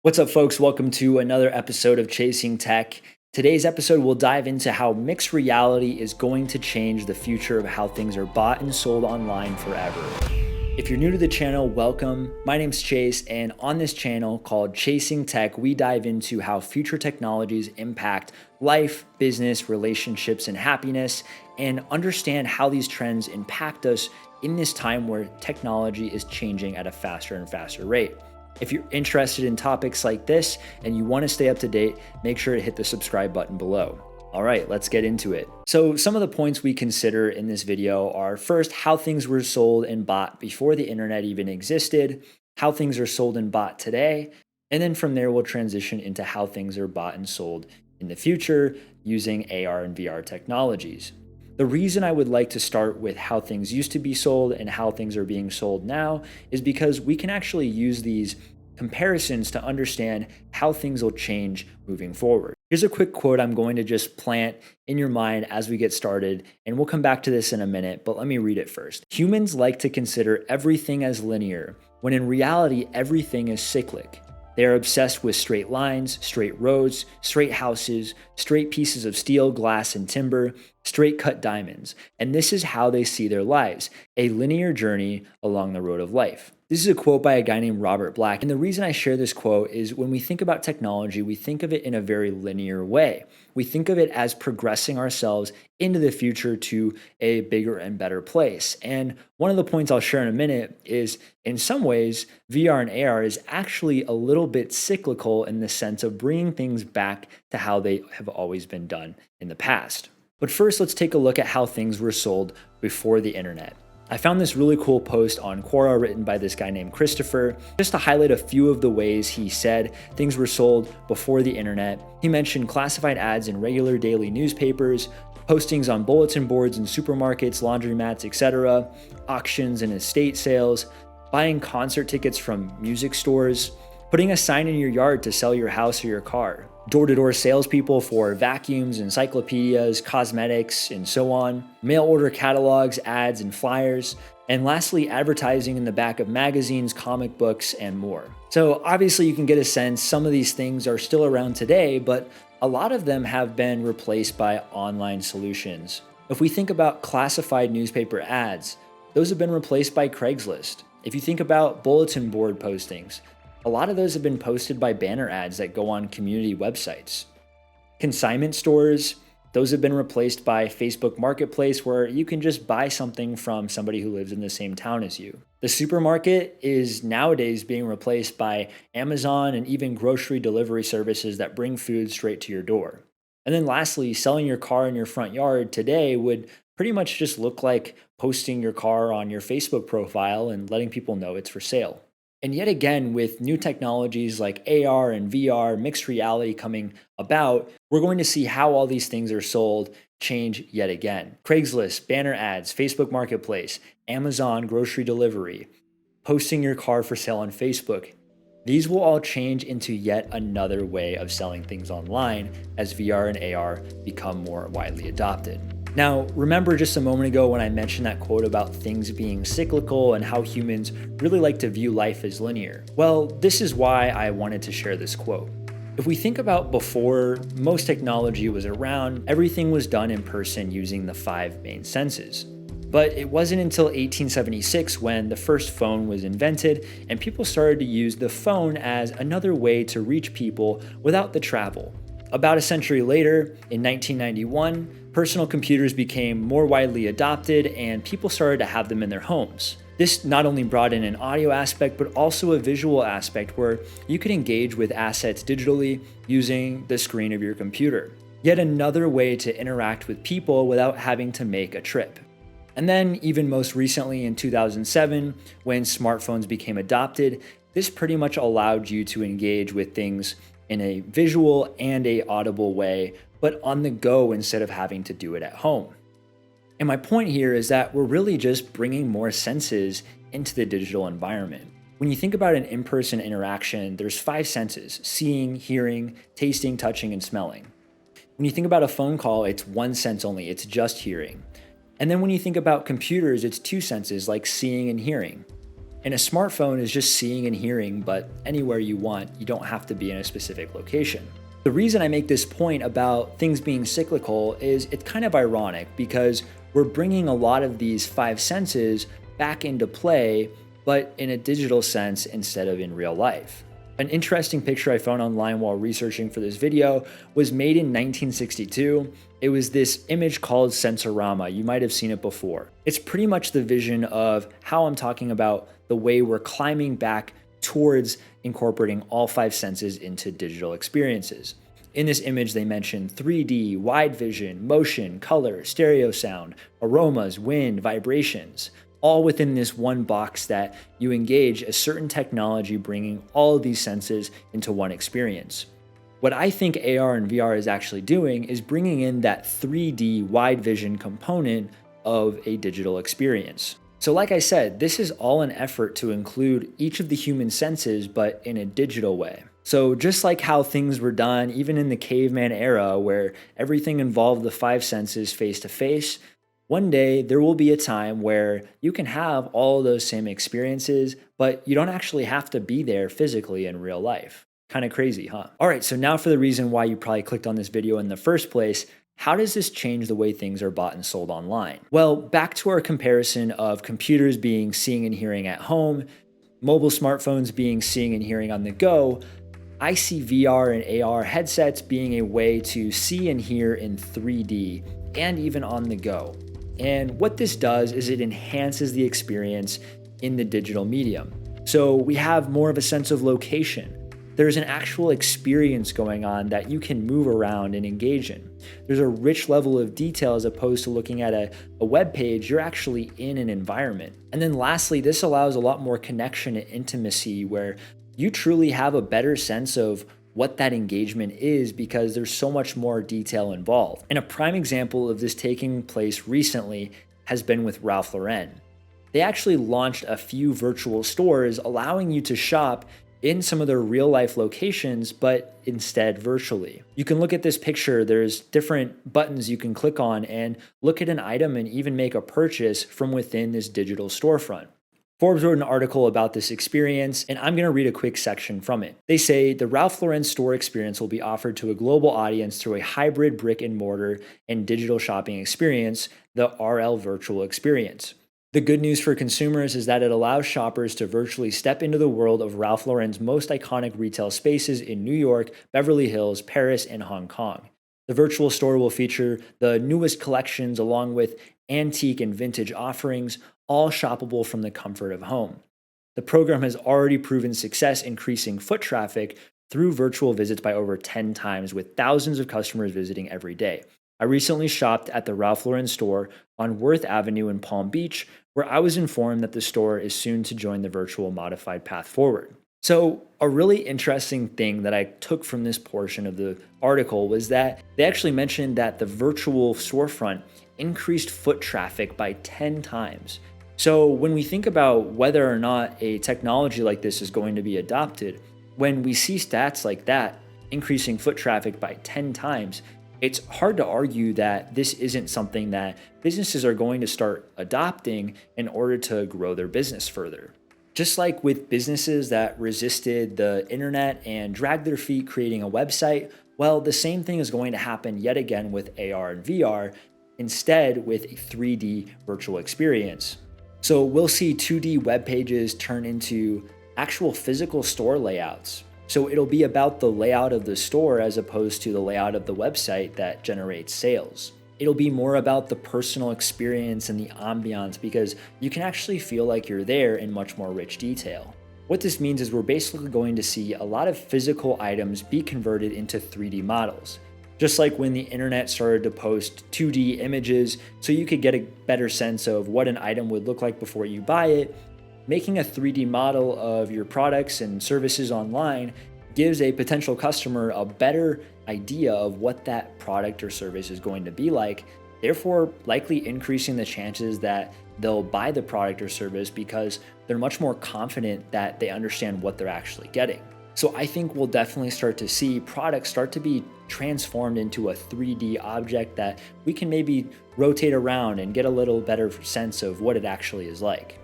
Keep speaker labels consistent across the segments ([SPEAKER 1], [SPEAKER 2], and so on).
[SPEAKER 1] What's up, folks? Welcome to another episode of Chasing Tech. Today's episode will dive into how mixed reality is going to change the future of how things are bought and sold online forever. If you're new to the channel, welcome. My name's Chase, and on this channel called Chasing Tech, we dive into how future technologies impact life, business, relationships, and happiness, and understand how these trends impact us in this time where technology is changing at a faster and faster rate. If you're interested in topics like this and you want to stay up to date, make sure to hit the subscribe button below. All right, let's get into it. So some of the points we consider in this video are first, how things were sold and bought before the internet even existed, how things are sold and bought today, and then from there we'll transition into how things are bought and sold in the future using AR and VR technologies. The reason I would like to start with how things used to be sold and how things are being sold now is because we can actually use these comparisons to understand how things will change moving forward. Here's a quick quote I'm going to just plant in your mind as we get started, and we'll come back to this in a minute, but let me read it first. Humans like to consider everything as linear, when in reality, everything is cyclic. They are obsessed with straight lines, straight roads, straight houses, straight pieces of steel, glass, and timber, straight cut diamonds. And this is how they see their lives, a linear journey along the road of life. This is a quote by a guy named Robert Black. And the reason I share this quote is when we think about technology, we think of it in a very linear way. We think of it as progressing ourselves into the future to a bigger and better place. And one of the points I'll share in a minute is in some ways, VR and AR is actually a little bit cyclical in the sense of bringing things back to how they have always been done in the past. But first, let's take a look at how things were sold before the internet. I found this really cool post on Quora written by this guy named Christopher, just to highlight a few of the ways he said things were sold before the internet. He mentioned classified ads in regular daily newspapers, postings on bulletin boards in supermarkets, laundromats, etc., auctions and estate sales, buying concert tickets from music stores, putting a sign in your yard to sell your house or your car, door-to-door salespeople for vacuums, encyclopedias, cosmetics, and so on, mail order catalogs, ads, and flyers, and lastly, advertising in the back of magazines, comic books, and more. So obviously you can get a sense some of these things are still around today, but a lot of them have been replaced by online solutions. If we think about classified newspaper ads, those have been replaced by Craigslist. If you think about bulletin board postings, a lot of those have been posted by banner ads that go on community websites. Consignment stores, those have been replaced by Facebook Marketplace, where you can just buy something from somebody who lives in the same town as you. The supermarket is nowadays being replaced by Amazon and even grocery delivery services that bring food straight to your door. And then lastly, selling your car in your front yard today would pretty much just look like posting your car on your Facebook profile and letting people know it's for sale. And yet again, with new technologies like AR and VR, mixed reality coming about, we're going to see how all these things are sold change yet again. Craigslist, banner ads, Facebook Marketplace, Amazon grocery delivery, posting your car for sale on Facebook. These will all change into yet another way of selling things online as VR and AR become more widely adopted. Now, remember just a moment ago when I mentioned that quote about things being cyclical and how humans really like to view life as linear? Well, this is why I wanted to share this quote. If we think about before most technology was around, everything was done in person using the 5 main senses. But it wasn't until 1876 when the first phone was invented and people started to use the phone as another way to reach people without the travel. About a century later, in 1991, personal computers became more widely adopted and people started to have them in their homes. This not only brought in an audio aspect, but also a visual aspect where you could engage with assets digitally using the screen of your computer. Yet another way to interact with people without having to make a trip. And then even most recently in 2007, when smartphones became adopted, this pretty much allowed you to engage with things in a visual and a audible way, but on the go instead of having to do it at home. And my point here is that we're really just bringing more senses into the digital environment. When you think about an in-person interaction, there's 5 senses: seeing, hearing, tasting, touching, and smelling. When you think about a phone call, it's 1 sense only, it's just hearing. And then when you think about computers, it's 2 senses like seeing and hearing. And a smartphone is just seeing and hearing, but anywhere you want. You don't have to be in a specific location. The reason I make this point about things being cyclical is it's kind of ironic because we're bringing a lot of these five senses back into play, but in a digital sense instead of in real life. An interesting picture I found online while researching for this video was made in 1962. It was this image called Sensorama. You might have seen it before. It's pretty much the vision of how I'm talking about the way we're climbing back towards incorporating all five senses into digital experiences. In this image, they mention 3D, wide vision, motion, color, stereo sound, aromas, wind, vibrations, all within this one box that you engage a certain technology bringing all of these senses into one experience. What I think AR and VR is actually doing is bringing in that 3D wide vision component of a digital experience. So like I said, this is all an effort to include each of the human senses, but in a digital way. So just like how things were done even in the caveman era where everything involved the five senses face to face, one day there will be a time where you can have all those same experiences, but you don't actually have to be there physically in real life. Kind of crazy, huh? All right, so now for the reason why you probably clicked on this video in the first place. How does this change the way things are bought and sold online? Well, back to our comparison of computers being seeing and hearing at home, mobile smartphones being seeing and hearing on the go, I see VR and AR headsets being a way to see and hear in 3D and even on the go. And what this does is it enhances the experience in the digital medium. So we have more of a sense of location. There's an actual experience going on that you can move around and engage in. There's a rich level of detail as opposed to looking at a web page. You're actually in an environment. And then lastly, this allows a lot more connection and intimacy where you truly have a better sense of what that engagement is because there's so much more detail involved. And a prime example of this taking place recently has been with Ralph Lauren. They actually launched a few virtual stores allowing you to shop in some of their real life locations, but instead virtually. You can look at this picture, there's different buttons you can click on and look at an item and even make a purchase from within this digital storefront. Forbes wrote an article about this experience, and I'm gonna read a quick section from it. They say the Ralph Lauren store experience will be offered to a global audience through a hybrid brick and mortar and digital shopping experience, the RL Virtual Experience. The good news for consumers is that it allows shoppers to virtually step into the world of Ralph Lauren's most iconic retail spaces in New York, Beverly Hills, Paris, and Hong Kong. The virtual store will feature the newest collections along with antique and vintage offerings, all shoppable from the comfort of home. The program has already proven success increasing foot traffic through virtual visits by over 10 times, with thousands of customers visiting every day. I recently shopped at the Ralph Lauren store on Worth Avenue in Palm Beach, where I was informed that the store is soon to join the virtual modified path forward. So a really interesting thing that I took from this portion of the article was that they actually mentioned that the virtual storefront increased foot traffic by 10 times. So when we think about whether or not a technology like this is going to be adopted, when we see stats like that, increasing foot traffic by 10 times, it's hard to argue that this isn't something that businesses are going to start adopting in order to grow their business further. Just like with businesses that resisted the internet and dragged their feet creating a website, well, the same thing is going to happen yet again with AR and VR, instead with a 3D virtual experience. So we'll see 2D web pages turn into actual physical store layouts. So it'll be about the layout of the store as opposed to the layout of the website that generates sales. It'll be more about the personal experience and the ambiance because you can actually feel like you're there in much more rich detail. What this means is we're basically going to see a lot of physical items be converted into 3D models. Just like when the internet started to post 2D images so you could get a better sense of what an item would look like before you buy it, making a 3D model of your products and services online gives a potential customer a better idea of what that product or service is going to be like, therefore likely increasing the chances that they'll buy the product or service because they're much more confident that they understand what they're actually getting. So I think we'll definitely start to see products start to be transformed into a 3D object that we can maybe rotate around and get a little better sense of what it actually is like.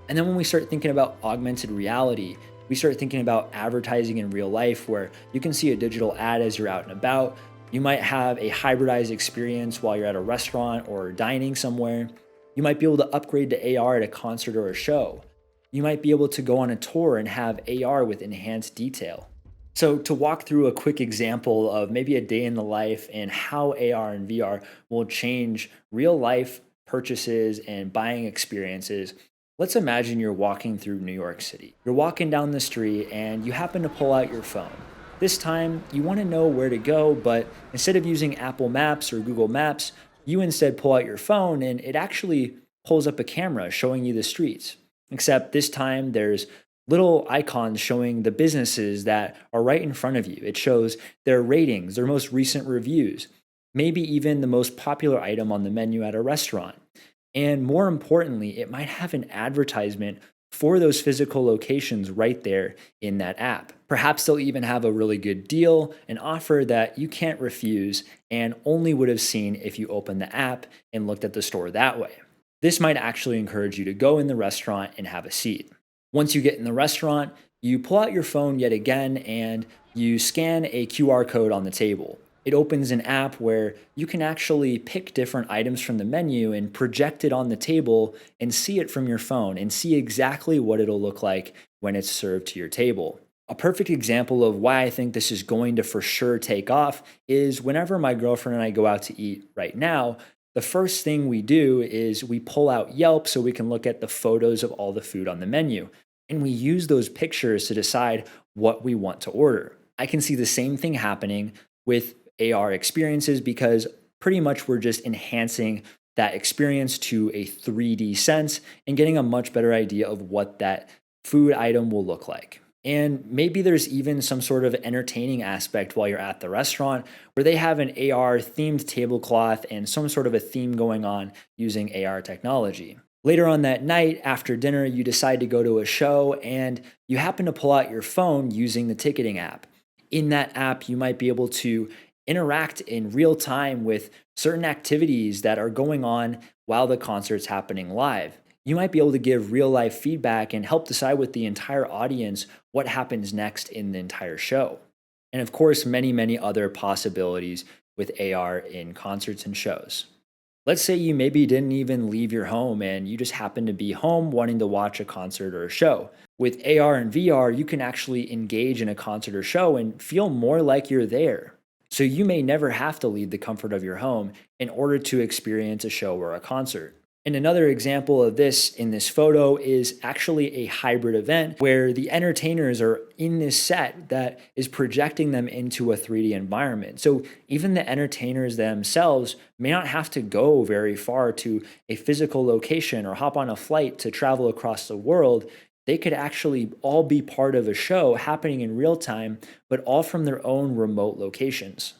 [SPEAKER 1] And then when we start thinking about augmented reality, we start thinking about advertising in real life where you can see a digital ad as you're out and about. You might have a hybridized experience while you're at a restaurant or dining somewhere. You might be able to upgrade to AR at a concert or a show. You might be able to go on a tour and have AR with enhanced detail. So, to walk through a quick example of maybe a day in the life and how AR and VR will change real life purchases and buying experiences, let's imagine you're walking through New York City. You're walking down the street and you happen to pull out your phone. This time, you want to know where to go, but instead of using Apple Maps or Google Maps, you instead pull out your phone and it actually pulls up a camera showing you the streets. Except this time, there's little icons showing the businesses that are right in front of you. It shows their ratings, their most recent reviews, maybe even the most popular item on the menu at a restaurant. And more importantly, it might have an advertisement for those physical locations right there in that app. Perhaps they'll even have a really good deal, an offer that you can't refuse and only would have seen if you opened the app and looked at the store that way. This might actually encourage you to go in the restaurant and have a seat. Once you get in the restaurant, you pull out your phone yet again and you scan a QR code on the table. It opens an app where you can actually pick different items from the menu and project it on the table and see it from your phone and see exactly what it'll look like when it's served to your table. A perfect example of why I think this is going to for sure take off is whenever my girlfriend and I go out to eat right now, the first thing we do is we pull out Yelp so we can look at the photos of all the food on the menu. And we use those pictures to decide what we want to order. I can see the same thing happening with AR experiences because pretty much we're just enhancing that experience to a 3D sense and getting a much better idea of what that food item will look like. And maybe there's even some sort of entertaining aspect while you're at the restaurant where they have an AR themed tablecloth and some sort of a theme going on using AR technology. Later on that night, after dinner, you decide to go to a show and you happen to pull out your phone using the ticketing app. In that app, you might be able to interact in real time with certain activities that are going on while the concert's happening live. You might be able to give real life feedback and help decide with the entire audience what happens next in the entire show. And of course, many, many other possibilities with AR in concerts and shows. Let's say you maybe didn't even leave your home and you just happen to be home wanting to watch a concert or a show. With AR and VR, you can actually engage in a concert or show and feel more like you're there. So you may never have to leave the comfort of your home in order to experience a show or a concert. And another example of this in this photo is actually a hybrid event where the entertainers are in this set that is projecting them into a 3D environment. So even the entertainers themselves may not have to go very far to a physical location or hop on a flight to travel across the world. They could actually all be part of a show happening in real time, but all from their own remote locations.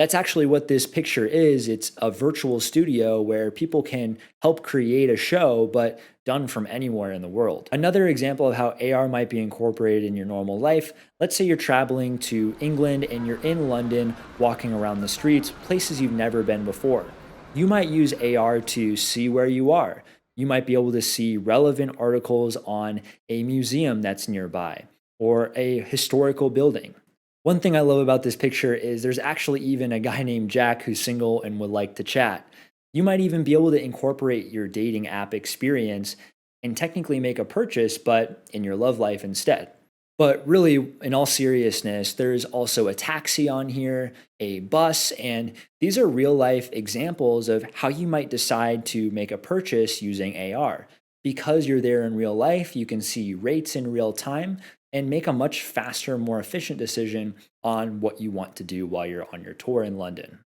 [SPEAKER 1] That's actually what this picture is. It's a virtual studio where people can help create a show, but done from anywhere in the world. Another example of how AR might be incorporated in your normal life, let's say you're traveling to England and you're in London walking around the streets, places you've never been before. You might use AR to see where you are. You might be able to see relevant articles on a museum that's nearby or a historical building. One thing I love about this picture is there's actually even a guy named Jack who's single and would like to chat. You might even be able to incorporate your dating app experience and technically make a purchase, but in your love life instead. But really, in all seriousness, there's also a taxi on here, a bus, and these are real life examples of how you might decide to make a purchase using AR. Because you're there in real life, you can see rates in real time and make a much faster, more efficient decision on what you want to do while you're on your tour in London.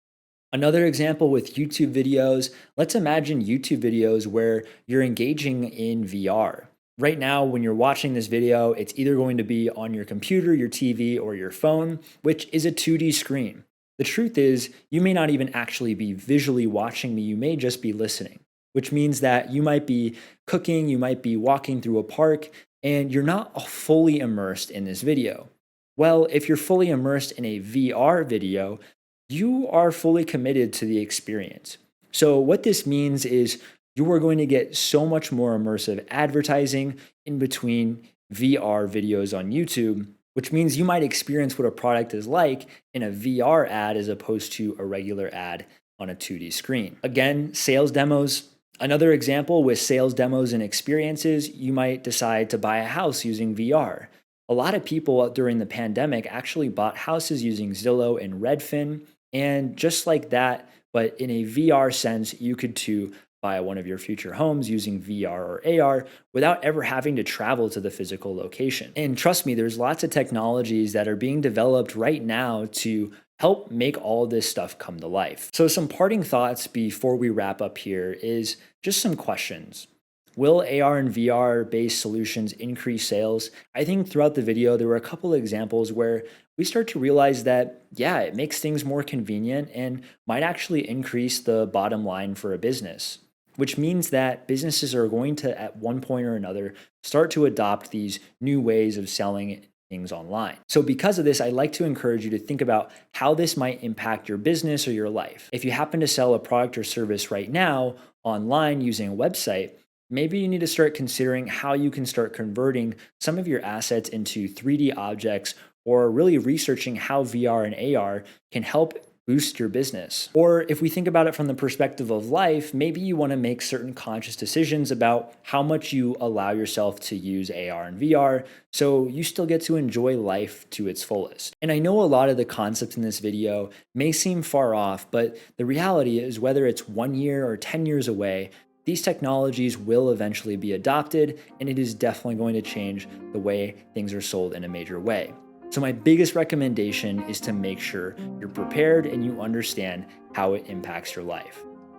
[SPEAKER 1] Another example with YouTube videos, let's imagine YouTube videos where you're engaging in VR. Right now, when you're watching this video, it's either going to be on your computer, your TV, or your phone, which is a 2D screen. The truth is, you may not even actually be visually watching me, you may just be listening, which means that you might be cooking, you might be walking through a park, and you're not fully immersed in this video. Well, if you're fully immersed in a VR video, you are fully committed to the experience. So what this means is you are going to get so much more immersive advertising in between VR videos on YouTube, which means you might experience what a product is like in a VR ad as opposed to a regular ad on a 2D screen. Again, sales demos. Another example with sales demos and experiences, you might decide to buy a house using VR. A lot of people during the pandemic actually bought houses using Zillow and Redfin. And just like that, but in a VR sense, you could too buy one of your future homes using VR or AR without ever having to travel to the physical location. And trust me, there's lots of technologies that are being developed right now to help make all this stuff come to life. So, some parting thoughts before we wrap up here is just some questions. Will AR and VR based solutions increase sales? I think throughout the video, there were a couple of examples where we start to realize that, yeah, it makes things more convenient and might actually increase the bottom line for a business, which means that businesses are going to, at one point or another, start to adopt these new ways of selling things online. So, because of this, I'd like to encourage you to think about how this might impact your business or your life. If you happen to sell a product or service right now online using a website, maybe you need to start considering how you can start converting some of your assets into 3D objects, or really researching how VR and AR can help boost your business. Or if we think about it from the perspective of life, maybe you want to make certain conscious decisions about how much you allow yourself to use AR and VR so you still get to enjoy life to its fullest. And I know a lot of the concepts in this video may seem far off, but the reality is whether it's 1 year or 10 years away, these technologies will eventually be adopted, and it is definitely going to change the way things are sold in a major way. So my biggest recommendation is to make sure you're prepared and you understand how it impacts your life.